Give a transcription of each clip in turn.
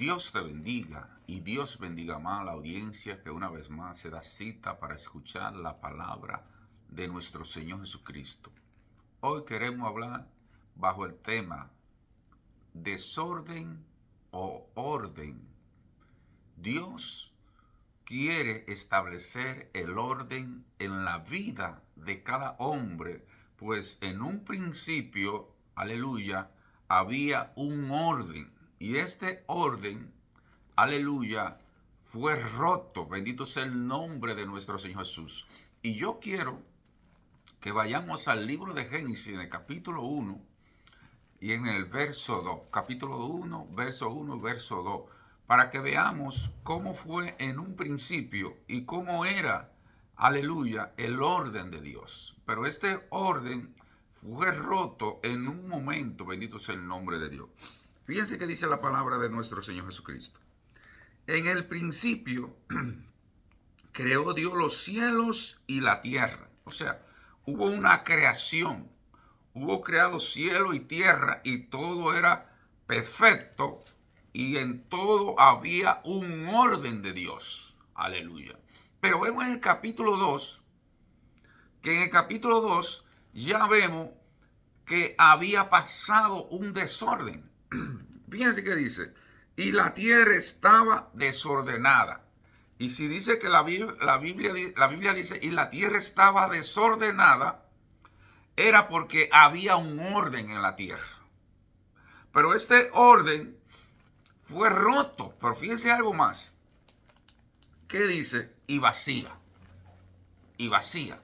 Dios te bendiga y Dios bendiga más a la audiencia que una vez más se da cita para escuchar la palabra de nuestro Señor Jesucristo. Hoy queremos hablar bajo el tema desorden o orden. Dios quiere establecer el orden en la vida de cada hombre, pues en un principio, aleluya, había un orden. Y este orden, aleluya, fue roto. Bendito sea el nombre de nuestro Señor Jesús. Y yo quiero que vayamos al libro de Génesis, en el capítulo 1 y en el verso 2. Capítulo 1, verso 2. Para que veamos cómo fue en un principio y cómo era, aleluya, el orden de Dios. Pero este orden fue roto en un momento, bendito sea el nombre de Dios. Fíjense que dice la palabra de nuestro Señor Jesucristo. En el principio creó Dios los cielos y la tierra. O sea, hubo una creación. Hubo creado cielo y tierra y todo era perfecto y en todo había un orden de Dios. Aleluya. Pero vemos en el capítulo 2, que en el capítulo 2 ya vemos que había pasado un desorden. Fíjense que dice, y la tierra estaba desordenada. Y si dice que la Biblia dice, y la tierra estaba desordenada, era porque había un orden en la tierra. Pero este orden fue roto. Pero fíjense algo más. ¿Qué dice? Y vacía. Y vacía.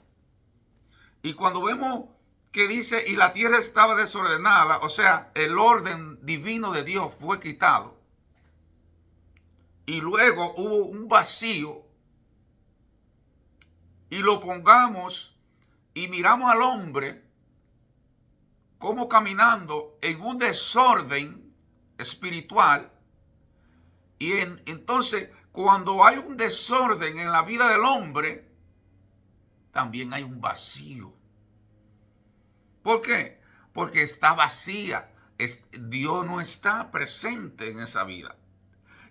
Y cuando vemos que dice, y la tierra estaba desordenada, o sea, el orden divino de Dios fue quitado. Y luego hubo un vacío. Y lo pongamos y miramos al hombre como caminando en un desorden espiritual. Y entonces, cuando hay un desorden en la vida del hombre, también hay un vacío. ¿Por qué? Porque está vacía. Dios no está presente en esa vida.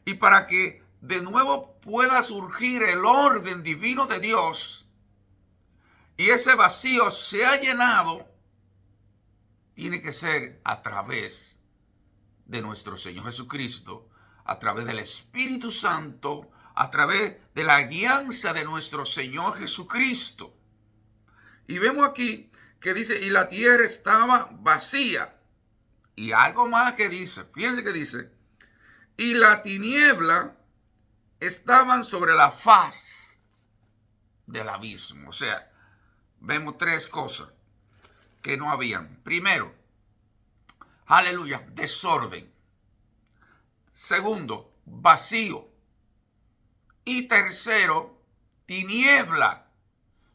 Y para que de nuevo pueda surgir el orden divino de Dios y ese vacío sea llenado, tiene que ser a través de nuestro Señor Jesucristo, a través del Espíritu Santo, a través de la guianza de nuestro Señor Jesucristo. Y vemos aquí que dice, y la tierra estaba vacía. Y algo más que dice, fíjense que dice, y la tiniebla estaban sobre la faz del abismo. O sea, vemos tres cosas que no habían. Primero, aleluya, desorden. Segundo, vacío. Y tercero, tiniebla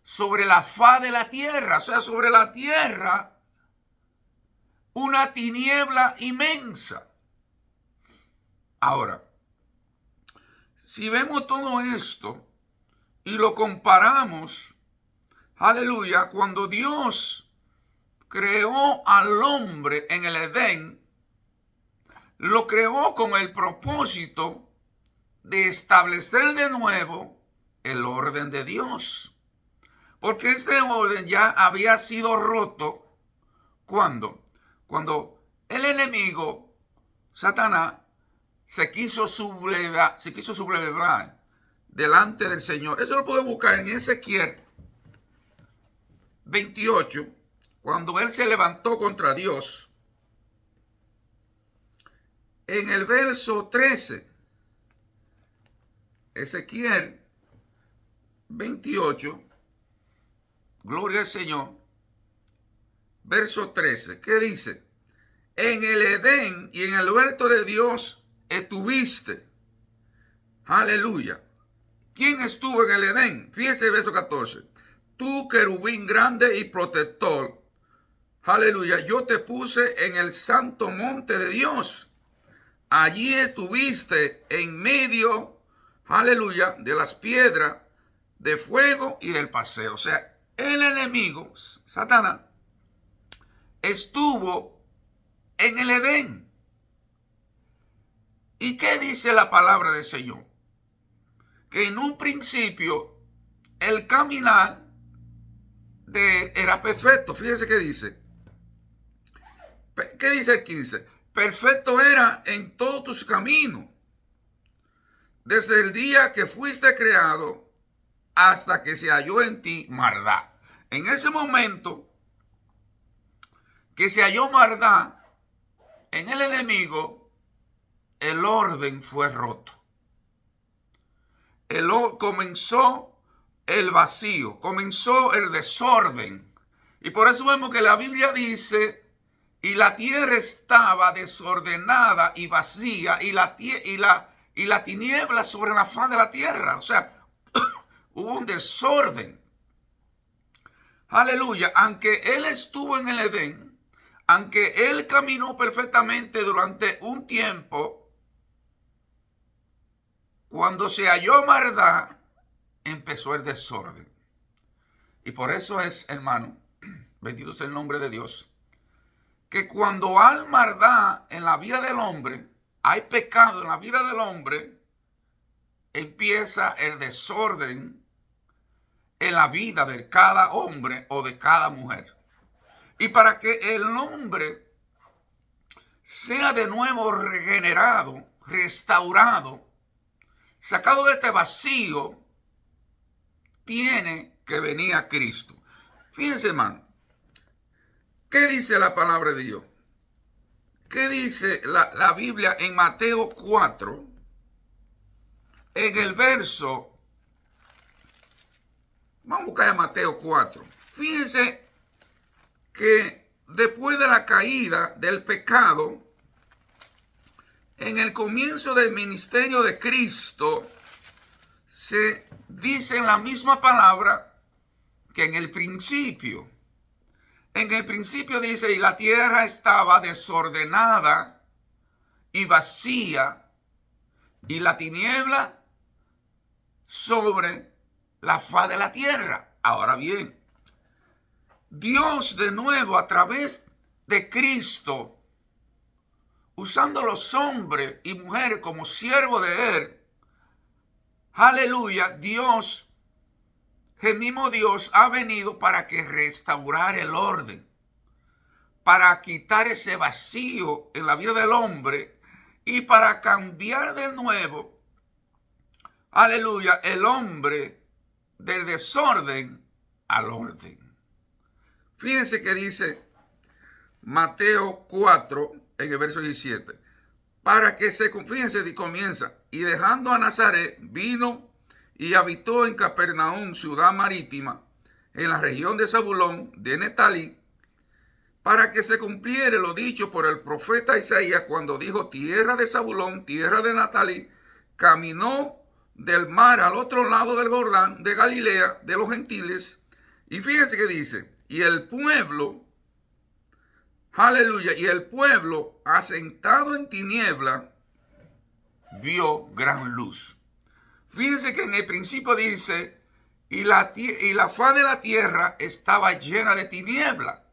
sobre la faz de la tierra. O sea, sobre la tierra, una tiniebla inmensa. Ahora, si vemos todo esto y lo comparamos, aleluya, cuando Dios creó al hombre en el Edén, lo creó con el propósito de establecer de nuevo el orden de Dios. Porque este orden ya había sido roto. ¿Cuándo? Cuando el enemigo, Satanás, se quiso sublevar delante del Señor. Eso lo puedo buscar en Ezequiel 28, cuando él se levantó contra Dios. En el verso 13, Ezequiel 28, gloria al Señor, verso 13, ¿qué dice? En el Edén y en el huerto de Dios estuviste. Aleluya. ¿Quién estuvo en el Edén? Fíjese el verso 14. Tú, querubín grande y protector. Aleluya. Yo te puse en el santo monte de Dios. Allí estuviste en medio, aleluya, de las piedras de fuego y del paseo. O sea, el enemigo, Satanás, estuvo en el Edén. ¿Y qué dice la palabra del Señor? Que en un principio el caminar de él era perfecto. Fíjese qué dice. ¿Qué dice el 15? Perfecto era en todos tus caminos, desde el día que fuiste creado hasta que se halló en ti maldad. En ese momento que se halló maldad en el enemigo, el orden fue roto. Comenzó el vacío, comenzó el desorden. Y por eso vemos que la Biblia dice, y la tierra estaba desordenada y vacía, y la tiniebla sobre la faz de la tierra. O sea, hubo un desorden. Aleluya. Aunque él estuvo en el Edén, aunque él caminó perfectamente durante un tiempo, cuando se halló maldad, empezó el desorden. Y por eso es, hermano, bendito sea el nombre de Dios, que cuando hay maldad en la vida del hombre, hay pecado en la vida del hombre, empieza el desorden en la vida de cada hombre o de cada mujer. Y para que el hombre sea de nuevo regenerado, restaurado, sacado de este vacío, tiene que venir a Cristo. Fíjense, hermano, ¿qué dice la palabra de Dios? ¿Qué dice la Biblia en Mateo 4? En el verso, vamos a buscar a Mateo 4. Fíjense que después de la caída del pecado, en el comienzo del ministerio de Cristo, se dice en la misma palabra que en el principio. En el principio dice, y la tierra estaba desordenada y vacía, y la tiniebla sobre la faz de la tierra. Ahora bien, Dios de nuevo a través de Cristo, usando los hombres y mujeres como siervos de él, aleluya, Dios, el mismo Dios ha venido para que restaurar el orden, para quitar ese vacío en la vida del hombre y para cambiar de nuevo, aleluya, el hombre del desorden al orden. Fíjense que dice Mateo 4 en el verso 17. Para que fíjense, y comienza, y dejando a Nazaret, vino y habitó en Capernaum, ciudad marítima, en la región de Zabulón, de Netalí, para que se cumpliere lo dicho por el profeta Isaías cuando dijo, tierra de Zabulón, tierra de Netalí, caminó del mar al otro lado del Jordán, de Galilea, de los gentiles. Y fíjense que dice, y el pueblo, aleluya, y el pueblo asentado en tiniebla vio gran luz. Fíjense que en el principio dice, y la faz de la tierra estaba llena de tiniebla.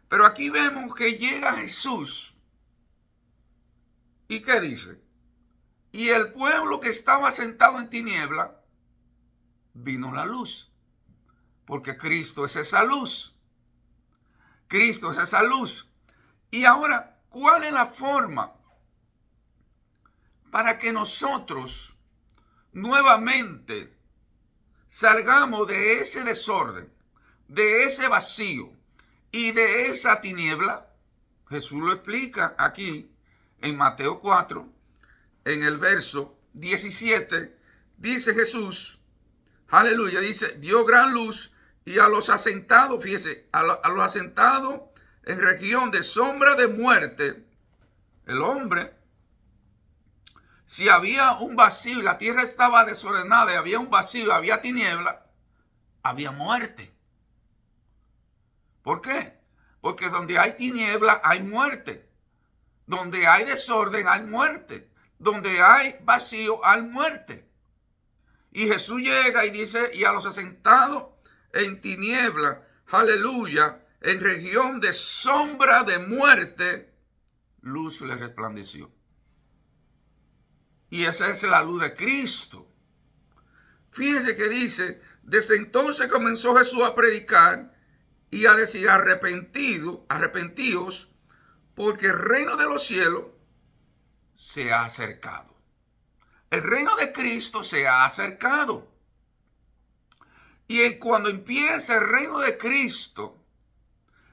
Pero aquí vemos que llega Jesús. ¿Y qué dice? Y el pueblo que estaba sentado en tiniebla, vino la luz. Porque Cristo es esa luz. Cristo es esa luz. Y ahora, ¿cuál es la forma para que nosotros nuevamente salgamos de ese desorden, de ese vacío y de esa tiniebla? Jesús lo explica aquí en Mateo 4, en el verso 17, dice Jesús, aleluya, dice, dio gran luz y a los asentados, fíjese, a los asentados en región de sombra de muerte, el hombre, si había un vacío y la tierra estaba desordenada y había un vacío, había tiniebla, había muerte. ¿Por qué? Porque donde hay tiniebla hay muerte. Donde hay desorden hay muerte. Donde hay vacío hay muerte. Y Jesús llega y dice, y a los asentados en tiniebla, aleluya, en región de sombra de muerte, luz le resplandeció. Y esa es la luz de Cristo. Fíjense que dice, desde entonces comenzó Jesús a predicar y a decir, arrepentidos, porque el reino de los cielos se ha acercado. El reino de Cristo se ha acercado. Y cuando empieza el reino de Cristo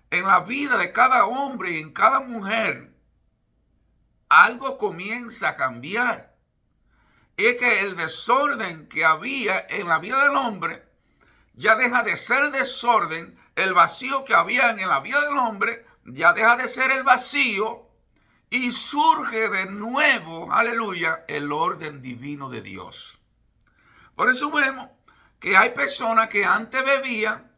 en la vida de cada hombre y en cada mujer, algo comienza a cambiar. Es que el desorden que había en la vida del hombre ya deja de ser desorden. El vacío que había en la vida del hombre ya deja de ser el vacío y surge de nuevo, aleluya, el orden divino de Dios. Por eso vemos que hay personas que antes bebían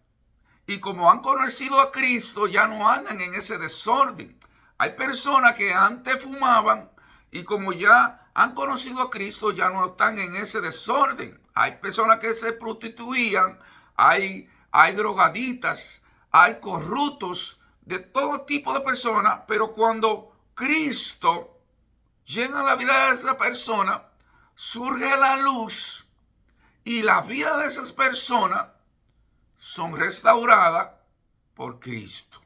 y como han conocido a Cristo ya no andan en ese desorden. Hay personas que antes fumaban y como ya han conocido a Cristo ya no están en ese desorden. Hay personas que se prostituían, hay drogaditas, hay corruptos, de todo tipo de personas, pero cuando Cristo llena la vida de esa persona, surge la luz y la vida de esas personas son restauradas por Cristo.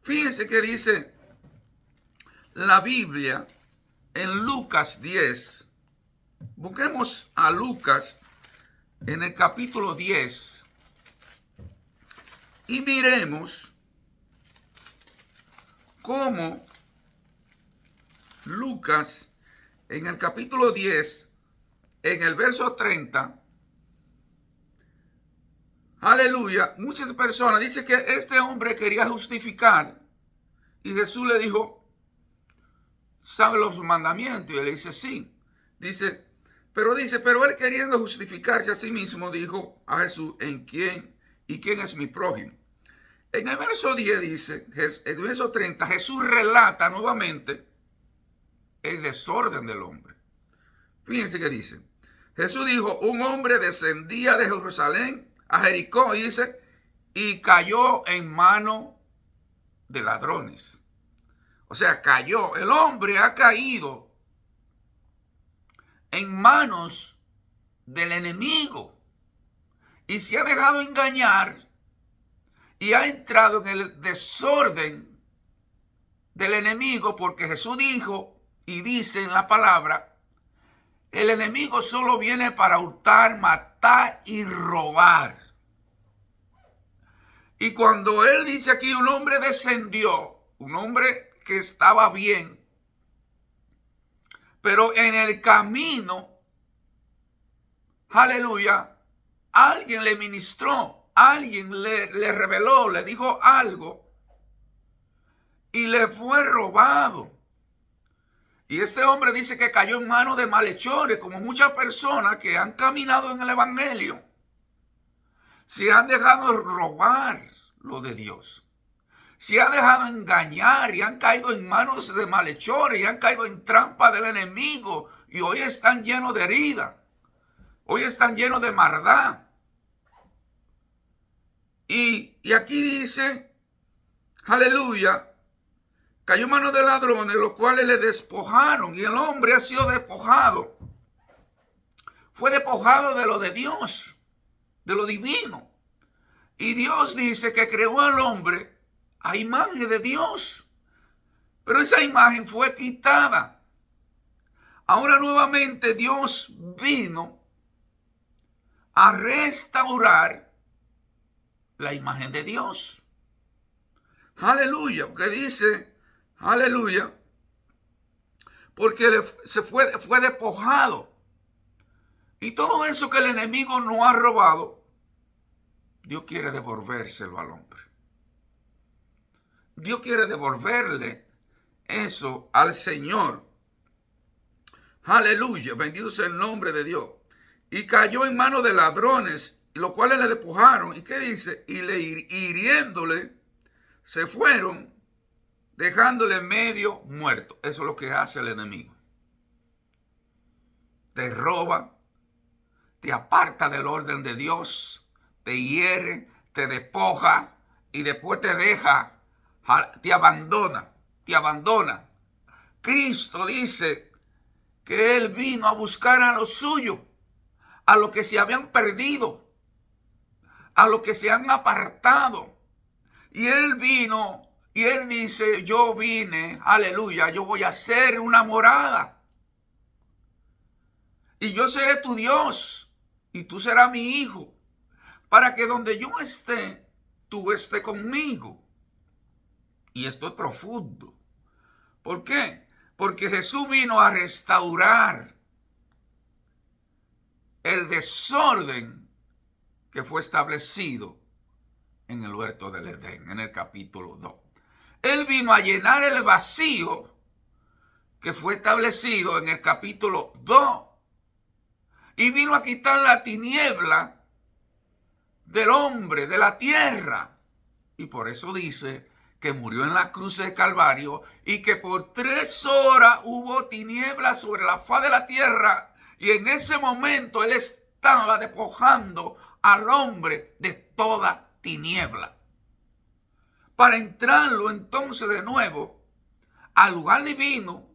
Fíjense que dice la Biblia en Lucas 10. Busquemos a Lucas en el capítulo 10 y miremos cómo Lucas en el capítulo 10, en el verso 30, aleluya, muchas personas dicen que este hombre quería justificar y Jesús le dijo, ¿sabe los mandamientos? Y él dice, sí. Pero él queriendo justificarse a sí mismo, dijo a Jesús, ¿en quién? ¿Y quién es mi prójimo? En el verso 10 dice, en el verso 30, Jesús relata nuevamente el desorden del hombre. Fíjense que dice, Jesús dijo, un hombre descendía de Jerusalén a Jericó, dice, y cayó en mano de ladrones. O sea, cayó, el hombre ha caído en manos del enemigo y se ha dejado engañar y ha entrado en el desorden del enemigo, porque Jesús dijo y dice en la palabra, el enemigo solo viene para hurtar, matar y robar. Y cuando él dice aquí, un hombre descendió, un hombre que estaba bien, pero en el camino, aleluya, alguien le ministró, alguien le reveló, le dijo algo y le fue robado. Y este hombre dice que cayó en manos de malhechores, como muchas personas que han caminado en el evangelio, se han dejado robar lo de Dios. Se han dejado engañar y han caído en manos de malhechores y han caído en trampa del enemigo. Y hoy están llenos de herida. Hoy están llenos de maldad. Y aquí dice, aleluya, cayó en manos de ladrones, los cuales le despojaron. Y el hombre ha sido despojado. Fue despojado de lo de Dios, de lo divino. Y Dios dice que creó al hombre a imagen de Dios. Pero esa imagen fue quitada. Ahora nuevamente Dios vino a restaurar la imagen de Dios. Aleluya, porque dice, aleluya, porque fue despojado. Y todo eso que el enemigo no ha robado, Dios quiere devolvérselo al hombre. Dios quiere devolverle eso al Señor. Aleluya, bendito sea el nombre de Dios. Y cayó en manos de ladrones, los cuales le despojaron. ¿Y qué dice? Y le hiriéndole, se fueron, dejándole medio muerto. Eso es lo que hace el enemigo. Te roba, te aparta del orden de Dios, te hiere, te despoja y después te deja. Te abandona. Cristo dice que Él vino a buscar a los suyos, a los que se habían perdido, a los que se han apartado. Y Él vino y Él dice, yo vine, aleluya, yo voy a hacer una morada. Y yo seré tu Dios y tú serás mi hijo, para que donde yo esté, tú estés conmigo. Y esto es profundo. ¿Por qué? Porque Jesús vino a restaurar el desorden que fue establecido en el huerto del Edén, en el capítulo 2. Él vino a llenar el vacío que fue establecido en el capítulo 2. Y vino a quitar la tiniebla del hombre, de la tierra. Y por eso dice que murió en la cruz del Calvario y que por 3 horas hubo tinieblas sobre la faz de la tierra. Y en ese momento Él estaba despojando al hombre de toda tiniebla, para entrarlo entonces de nuevo al lugar divino,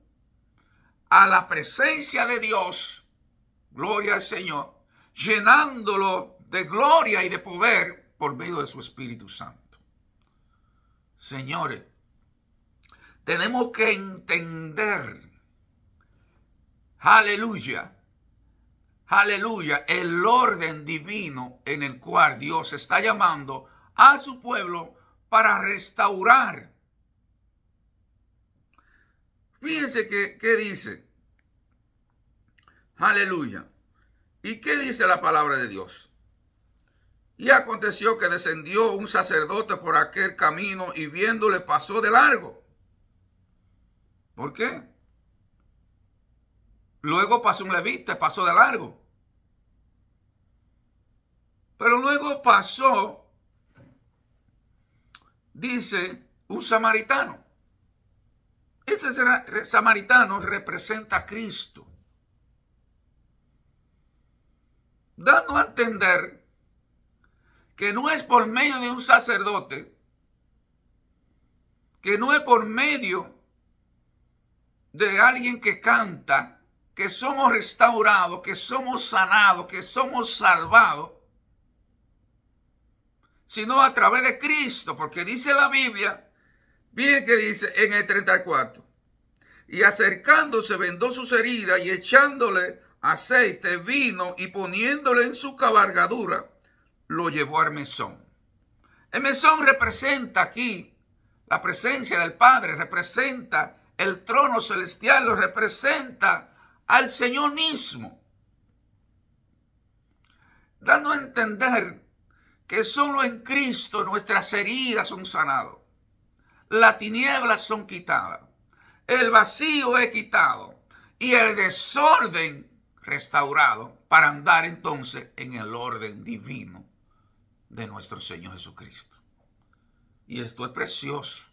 a la presencia de Dios, gloria al Señor, llenándolo de gloria y de poder por medio de su Espíritu Santo. Señores, tenemos que entender, aleluya, aleluya, el orden divino en el cual Dios está llamando a su pueblo para restaurar. Fíjense qué dice. Aleluya. ¿Y qué dice la palabra de Dios? Y aconteció que descendió un sacerdote por aquel camino y viéndole pasó de largo. ¿Por qué? Luego pasó un levita, pasó de largo. Pero luego pasó, dice, un samaritano. Este samaritano representa a Cristo, dando a entender que no es por medio de un sacerdote, que no es por medio de alguien que canta, que somos restaurados, que somos sanados, que somos salvados, sino a través de Cristo, porque dice la Biblia, bien que dice en el 34, y acercándose vendó sus heridas y echándole aceite, vino y poniéndole en su cabalgadura, lo llevó al mesón. El mesón representa aquí la presencia del Padre, representa el trono celestial, lo representa al Señor mismo, dando a entender que solo en Cristo nuestras heridas son sanadas, las tinieblas son quitadas, el vacío es quitado y el desorden restaurado para andar entonces en el orden divino de nuestro Señor Jesucristo. Y esto es precioso.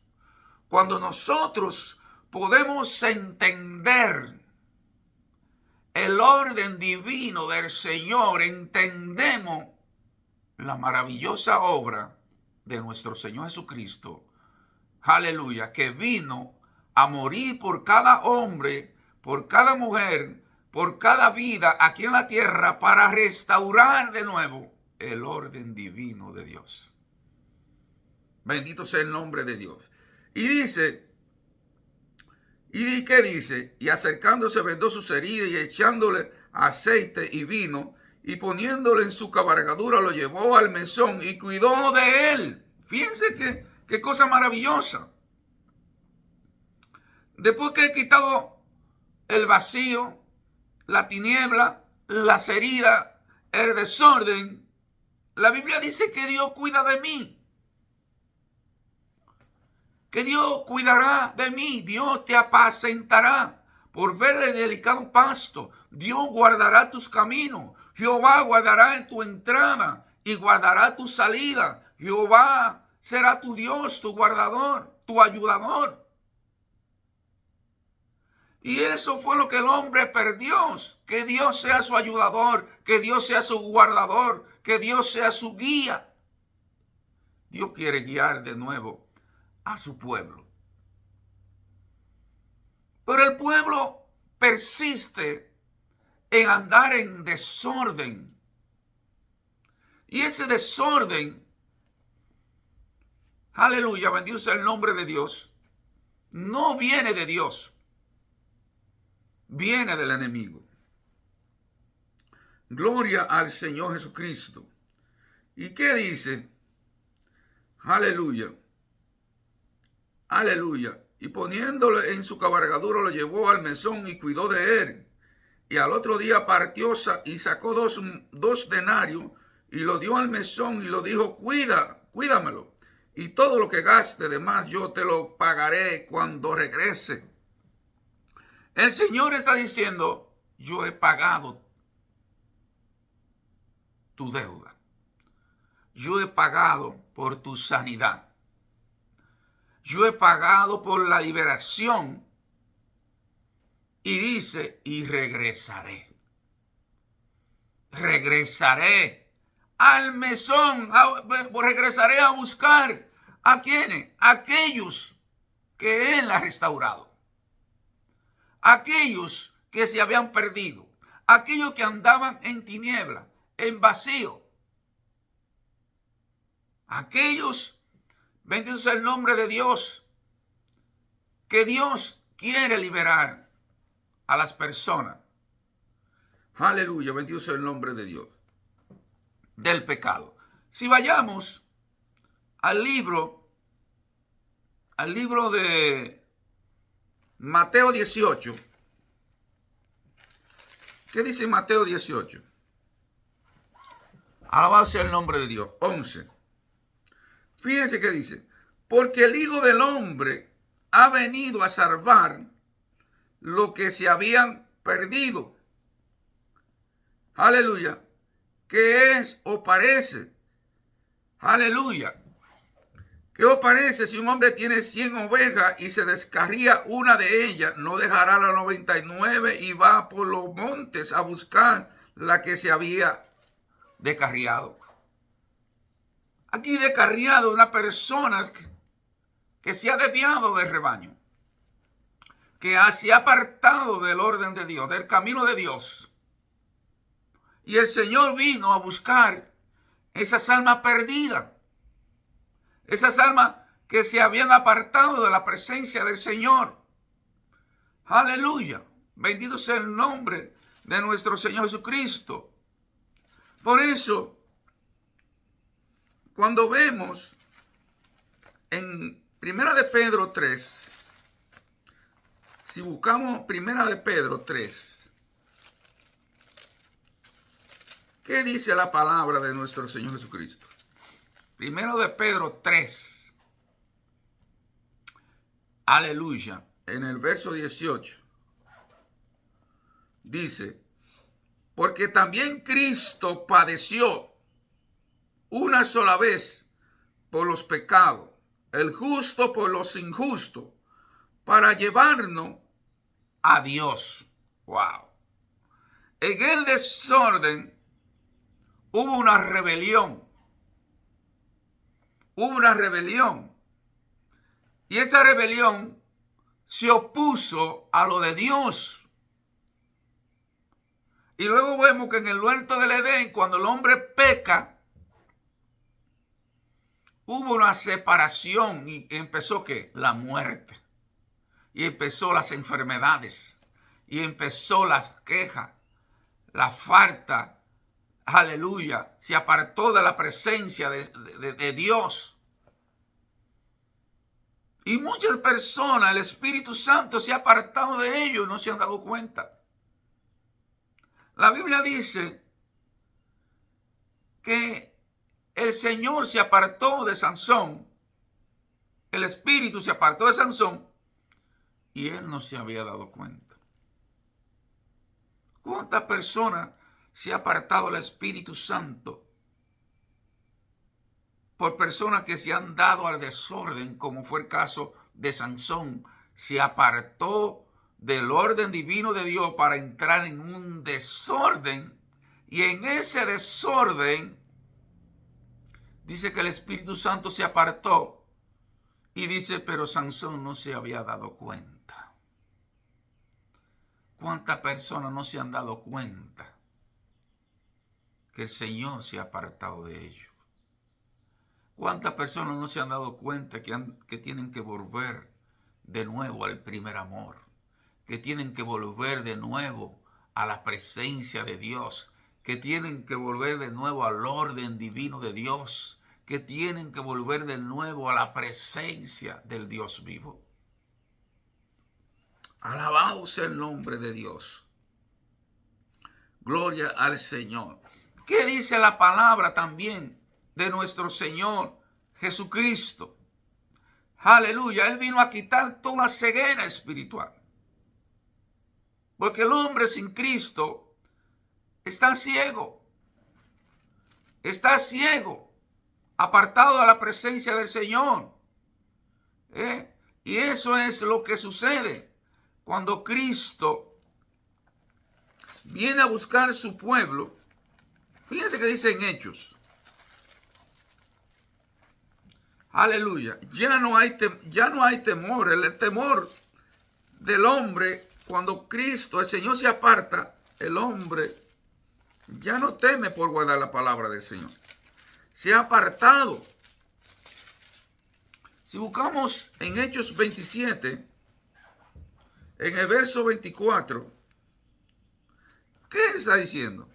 Cuando nosotros podemos entender el orden divino del Señor, entendemos la maravillosa obra de nuestro Señor Jesucristo, aleluya, que vino a morir por cada hombre, por cada mujer, por cada vida aquí en la tierra para restaurar de nuevo el orden divino de Dios. Bendito sea el nombre de Dios. Y dice, ¿y qué dice? Y acercándose vendó sus heridas y echándole aceite y vino y poniéndole en su cabalgadura lo llevó al mesón y cuidó de él. Fíjense qué cosa maravillosa. Después que he quitado el vacío, la tiniebla, las heridas, el desorden, la Biblia dice que Dios cuida de mí. Que Dios cuidará de mí. Dios te apacentará por ver el delicado pasto. Dios guardará tus caminos. Jehová guardará en tu entrada y guardará tu salida. Jehová será tu Dios, tu guardador, tu ayudador. Y eso fue lo que el hombre perdió. Que Dios sea su ayudador, que Dios sea su guardador, que Dios sea su guía. Dios quiere guiar de nuevo a su pueblo. Pero el pueblo persiste en andar en desorden. Y ese desorden, aleluya, bendito sea el nombre de Dios, no viene de Dios, viene del enemigo. Gloria al Señor Jesucristo. ¿Y qué dice? Aleluya. Aleluya. Y poniéndolo en su cabalgadura lo llevó al mesón y cuidó de él. Y al otro día partió y sacó dos denarios y lo dio al mesón y lo dijo, cuídamelo. Y todo lo que gaste de más yo te lo pagaré cuando regrese. El Señor está diciendo, yo he pagado tu deuda. Yo he pagado por tu sanidad. Yo he pagado por la liberación. Y dice, y regresaré. Regresaré al mesón. Regresaré a buscar. ¿A quiénes? Aquellos que Él ha restaurado. Aquellos que se habían perdido. Aquellos que andaban en tiniebla, en vacío. Aquellos, bendito sea el nombre de Dios, que Dios quiere liberar a las personas. Aleluya, bendito sea el nombre de Dios. Del pecado. Si vayamos al libro de Mateo 18. ¿Qué dice Mateo 18? Alabado sea el nombre de Dios. 11. Fíjense que dice, porque el Hijo del Hombre ha venido a salvar lo que se habían perdido. Aleluya. ¿Qué es o parece? Aleluya. ¿Qué os parece si un hombre tiene 100 ovejas y se descarría una de ellas? No dejará la 99 y va por los montes a buscar la que se había descarriado. Aquí descarriado una persona que se ha desviado del rebaño, que se ha apartado del orden de Dios, del camino de Dios. Y el Señor vino a buscar esas almas perdidas, esas almas que se habían apartado de la presencia del Señor. Aleluya. Bendito sea el nombre de nuestro Señor Jesucristo. Por eso, cuando vemos en Primera de Pedro 3, si buscamos Primera de Pedro 3, ¿qué dice la palabra de nuestro Señor Jesucristo? Primero de Pedro 3. Aleluya. En el verso 18. Dice, porque también Cristo padeció una sola vez por los pecados, el justo por los injustos, para llevarnos a Dios. Wow. En el desorden hubo una rebelión. Hubo una rebelión. Y esa rebelión se opuso a lo de Dios. Y luego vemos que en el huerto del Edén, cuando el hombre peca, hubo una separación y empezó ¿qué? La muerte. Y empezó las enfermedades. Y empezó las quejas, la falta. Aleluya. Se apartó de la presencia de Dios. Y muchas personas, el Espíritu Santo se ha apartado de ellos y no se han dado cuenta. La Biblia dice que el Señor se apartó de Sansón, el Espíritu se apartó de Sansón y él no se había dado cuenta. ¿Cuántas personas se ha apartado el Espíritu Santo por personas que se han dado al desorden, como fue el caso de Sansón? Se apartó del orden divino de Dios para entrar en un desorden, y en ese desorden dice que el Espíritu Santo se apartó y dice, pero Sansón no se había dado cuenta. ¿Cuántas personas no se han dado cuenta que el Señor se ha apartado de ellos? ¿Cuántas personas no se han dado cuenta que tienen que volver de nuevo al primer amor? Que tienen que volver de nuevo a la presencia de Dios, que tienen que volver de nuevo al orden divino de Dios, que tienen que volver de nuevo a la presencia del Dios vivo. Alabado sea el nombre de Dios. Gloria al Señor. ¿Qué dice la palabra también de nuestro Señor Jesucristo? Aleluya. Él vino a quitar toda ceguera espiritual. Porque el hombre sin Cristo está ciego. Está ciego. Apartado de la presencia del Señor. Y eso es lo que sucede cuando Cristo viene a buscar su pueblo. Fíjense que dice en Hechos. Aleluya. Ya no hay temor. El temor del hombre, cuando Cristo, el Señor, se aparta, el hombre ya no teme por guardar la palabra del Señor. Se ha apartado. Si buscamos en Hechos 27, en el verso 24, ¿qué está diciendo?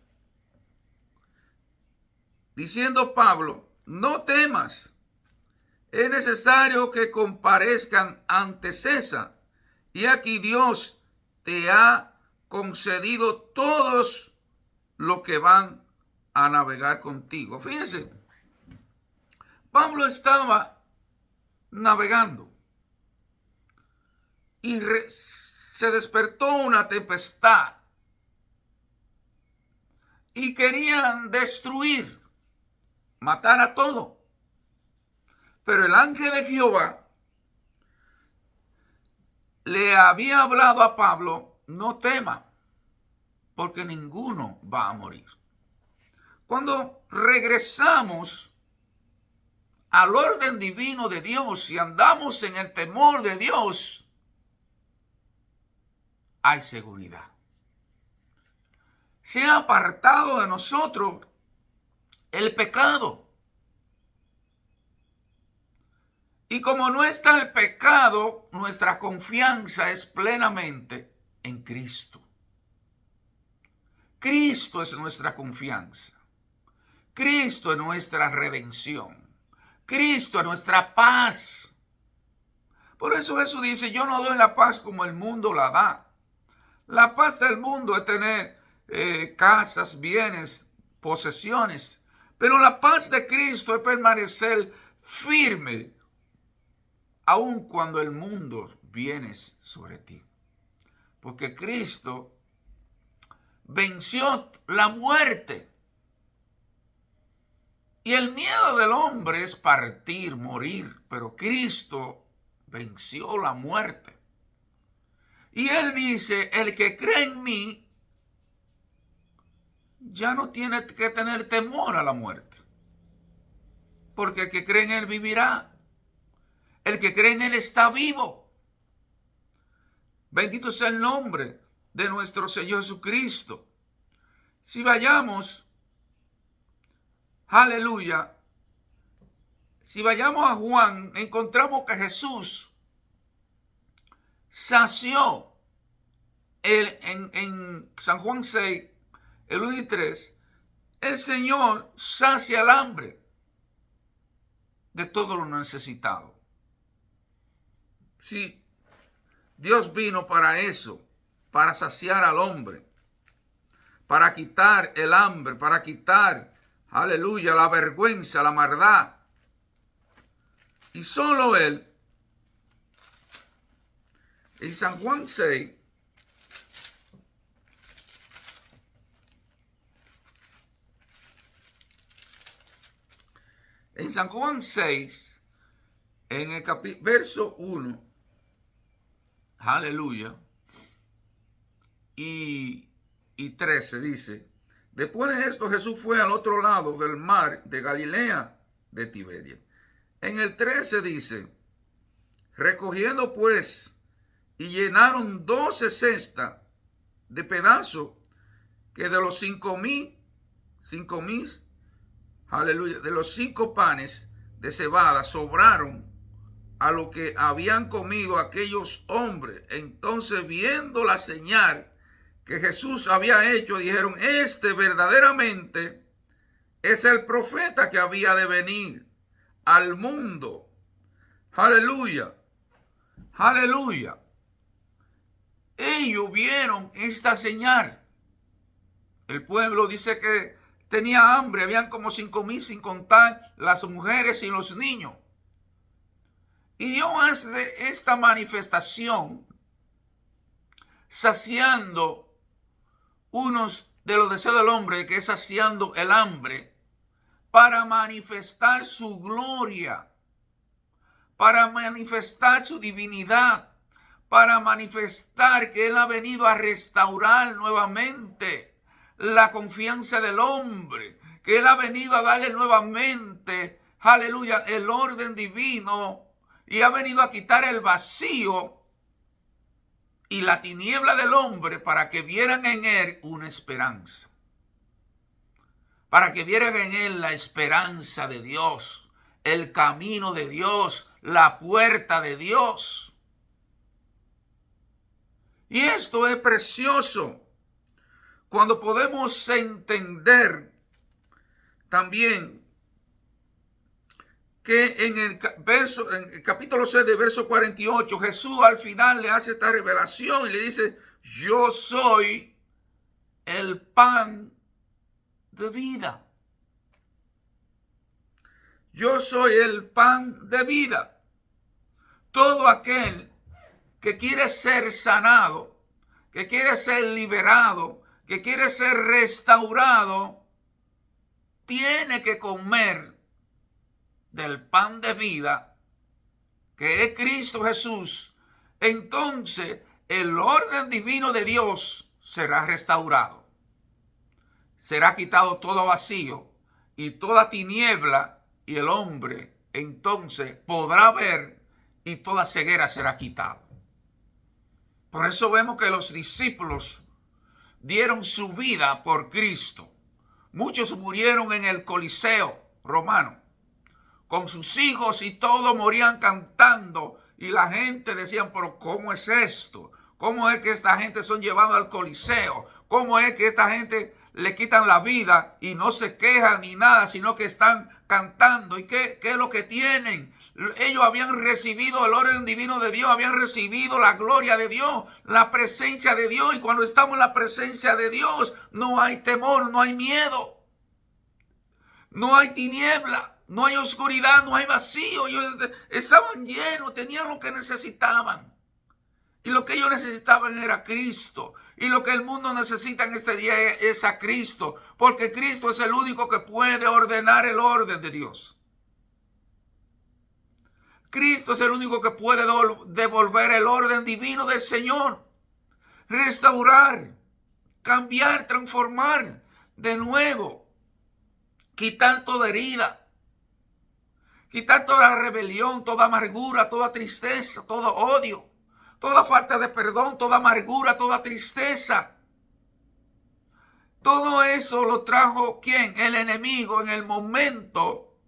Diciendo Pablo, no temas, es necesario que comparezcan ante César, y aquí Dios te ha concedido todos los que van a navegar contigo. Fíjense, Pablo estaba navegando y se despertó una tempestad y querían destruir, matar a todo. Pero el ángel de Jehová le había hablado a Pablo, no tema, porque ninguno va a morir. Cuando regresamos al orden divino de Dios y andamos en el temor de Dios, hay seguridad. Se ha apartado de nosotros el pecado. Y como no está el pecado, nuestra confianza es plenamente en Cristo. Cristo es nuestra confianza. Cristo es nuestra redención. Cristo es nuestra paz. Por eso Jesús dice, yo no doy la paz como el mundo la da. La paz del mundo es tener casas, bienes, posesiones. Pero la paz de Cristo es permanecer firme aun cuando el mundo viene sobre ti. Porque Cristo venció la muerte. Y el miedo del hombre es partir, morir. Pero Cristo venció la muerte. Y Él dice, el que cree en mí, ya no tiene que tener temor a la muerte. Porque el que cree en Él vivirá. El que cree en Él está vivo. Bendito sea el nombre de nuestro Señor Jesucristo. Si vayamos, aleluya, si vayamos a Juan, encontramos que Jesús sació en San Juan 6, el 1 y 3, el Señor sacia el hambre de todo lo necesitado. Sí, Dios vino para eso, para saciar al hombre, para quitar el hambre, para quitar, aleluya, la vergüenza, la maldad. Y solo Él, en San Juan 6, en San Juan 6, en el verso 1, aleluya, y 13 dice, después de esto Jesús fue al otro lado del mar de Galilea de Tiberia. En el 13 dice, recogiendo pues y llenaron 12 cestas de pedazos, que de los 5,000, aleluya, de los 5 panes de cebada sobraron a lo que habían comido aquellos hombres. Entonces, viendo la señal que Jesús había hecho, dijeron: este verdaderamente es el profeta que había de venir al mundo. Aleluya, aleluya. Ellos vieron esta señal. El pueblo dice que tenía hambre, habían como 5,000 sin contar las mujeres y los niños. Y Dios hace esta manifestación saciando unos de los deseos del hombre, que es saciando el hambre, para manifestar su gloria, para manifestar su divinidad, para manifestar que Él ha venido a restaurar nuevamente la confianza del hombre, que Él ha venido a darle nuevamente, aleluya, el orden divino, y ha venido a quitar el vacío y la tiniebla del hombre para que vieran en Él una esperanza. Para que vieran en Él la esperanza de Dios, el camino de Dios, la puerta de Dios. Y esto es precioso cuando podemos entender también que en el capítulo 6 de verso 48, Jesús al final le hace esta revelación y le dice: yo soy el pan de vida. Yo soy el pan de vida. Todo aquel que quiere ser sanado, que quiere ser liberado, que quiere ser restaurado, tiene que comer del pan de vida, que es Cristo Jesús. Entonces el orden divino de Dios será restaurado. Será quitado todo vacío y toda tiniebla, y el hombre entonces podrá ver, y toda ceguera será quitada. Por eso vemos que los discípulos dieron su vida por Cristo. Muchos murieron en el Coliseo romano, con sus hijos y todos morían cantando. Y la gente decía: pero ¿cómo es esto? ¿Cómo es que esta gente son llevados al Coliseo? ¿Cómo es que esta gente le quitan la vida y no se quejan ni nada, sino que están cantando? ¿Y qué es lo que tienen? Ellos habían recibido el orden divino de Dios, habían recibido la gloria de Dios, la presencia de Dios. Y cuando estamos en la presencia de Dios, no hay temor, no hay miedo, no hay tiniebla, no hay oscuridad, no hay vacío. Ellos estaban llenos, tenían lo que necesitaban. Y lo que ellos necesitaban era Cristo. Y lo que el mundo necesita en este día es a Cristo, porque Cristo es el único que puede ordenar el orden de Dios. Cristo es el único que puede devolver el orden divino del Señor, restaurar, cambiar, transformar de nuevo, quitar toda herida, quitar toda rebelión, toda amargura, toda tristeza, todo odio, toda falta de perdón, toda amargura, toda tristeza. Todo eso lo trajo ¿quién? El enemigo, en el momento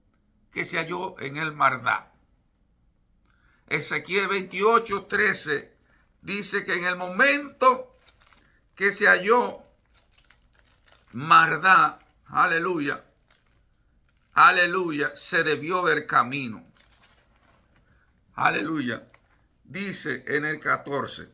que se halló en el maldad. Ezequiel 28:13 dice que en el momento que se halló maldad, aleluya, aleluya, se desvió del camino. Aleluya. Dice en el 14: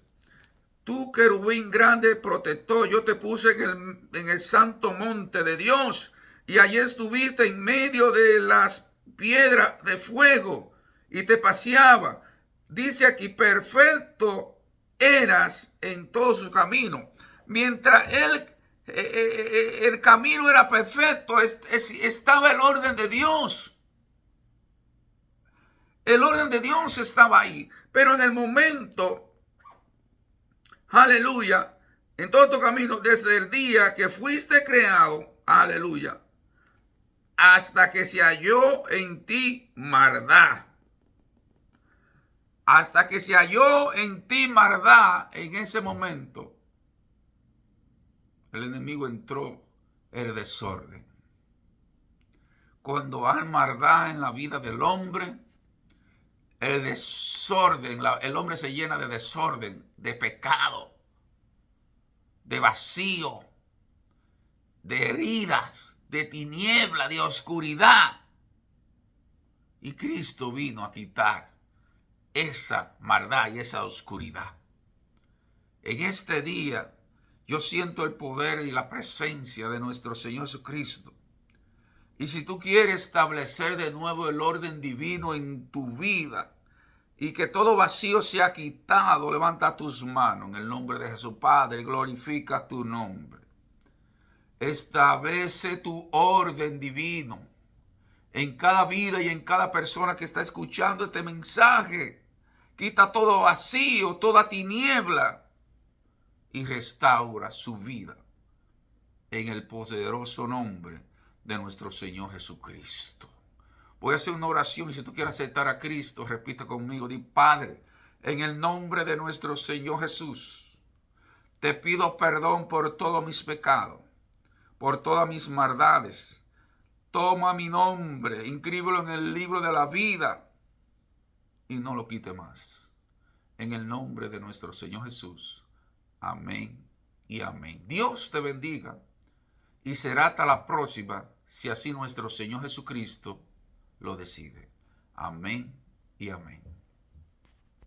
tú, querubín grande protector, yo te puse en el santo monte de Dios, y allí estuviste en medio de las piedras de fuego, y te paseaba. Dice aquí: perfecto eras en todo su camino. Mientras el camino era perfecto, estaba el orden de Dios. El orden de Dios estaba ahí. Pero en el momento, aleluya, en todo tu camino, desde el día que fuiste creado, aleluya, hasta que se halló en ti maldad. Hasta que se halló en ti maldad, en ese momento, el enemigo entró el desorden. Cuando hay maldad en la vida del hombre, el desorden, el hombre se llena de desorden, de pecado, de vacío, de heridas, de tiniebla, de oscuridad. Y Cristo vino a quitar esa maldad y esa oscuridad. En este día yo siento el poder y la presencia de nuestro Señor Jesucristo. Y si tú quieres establecer de nuevo el orden divino en tu vida y que todo vacío sea quitado, levanta tus manos en el nombre de Jesús. Padre, glorifica tu nombre. Establece tu orden divino en cada vida y en cada persona que está escuchando este mensaje. Quita todo vacío, toda tiniebla y restaura su vida en el poderoso nombre de nuestro Señor Jesucristo. Voy a hacer una oración y si tú quieres aceptar a Cristo, repite conmigo, di: Padre, en el nombre de nuestro Señor Jesús, te pido perdón por todos mis pecados, por todas mis maldades. Toma mi nombre, inscríbelo en el libro de la vida y no lo quite más. En el nombre de nuestro Señor Jesús. Amén y amén. Dios te bendiga y será hasta la próxima, si así nuestro Señor Jesucristo lo decide. Amén y amén.